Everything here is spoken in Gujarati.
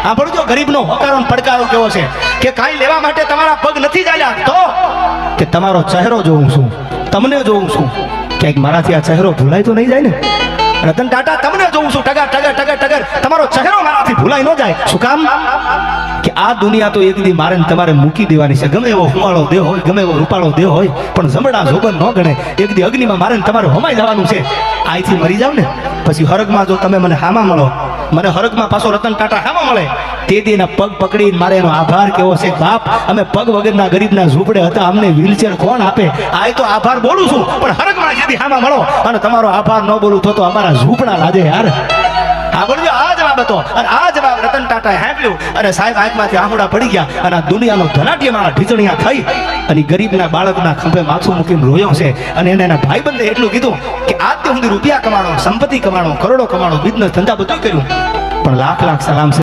આ પડજો ગરીબનો હોકારો ને પડકારો કેવો છે કે કાંઈ લેવા માટે તમારા પગ નથી ચાલ્યા તો કે તમારો ચહેરો જોઉં છું, તમને જોઉં છું, ક્યાંક મારાથી આ ચહેરો ભૂલાય તો નહીં જાય ને. રતન ટાટા તમને જોઉં છું, ટગર ટગર ટગર ટગર તમારો ચહેરો મારાથી ભૂલાય ન જાય. શું કામ? કે આ દુનિયા તો એક દી મારે ને તમારે મૂકી દેવાની છે. ગમે એવો હુમાળો દેહ હોય, ગમે એવો રૂપાળો દેહ હોય, પણ જમણા જોબન ન ગણે. એક દી અગ્નિમાં મારે ને તમારે હોમાઈ જવાનું છે. અહીંથી મરી જાવ ને પછી હરગમાં જો તમે મને હામા મળો, મને હરગમાં પાછો રતન ટાટા હામા મળે, તે દીના પગ પકડીને મારે એનો આભાર કેવો છે. બાપ, અમે પગ વગરના ગરીબના ઝૂંપડે હતા, અમને વ્હીલચેર કોણ આપે? આ તો આભાર બોલું છું, પણ હરગમાં જેથી હામા મળો અને તમારો આભાર ન બોલું તો અમારા ઝૂંપડા લાદે યાર. આ બોલજો, આ જવાબ હતો. અને આ જવાબ રતન ટાટાએ સાંભળ્યું અને સાહેબ આંખમાંથી આંખોડા પડી ગયા અને આ દુનિયાનો ધનાઢ્યમાં ઢીચણિયા થઈ અને ગરીબના બાળકના ખંભે માથું મૂકીને રોયો છે. અને એને એના ભાઈબંધે એટલું કીધું કે આજ સુધી રૂપિયા કમાણો, સંપત્તિ કમાણો, કરોડો કમાણો, બિઝનેસ ધંધા બધું કર્યું, પણ લાખ લાખ સલામ છે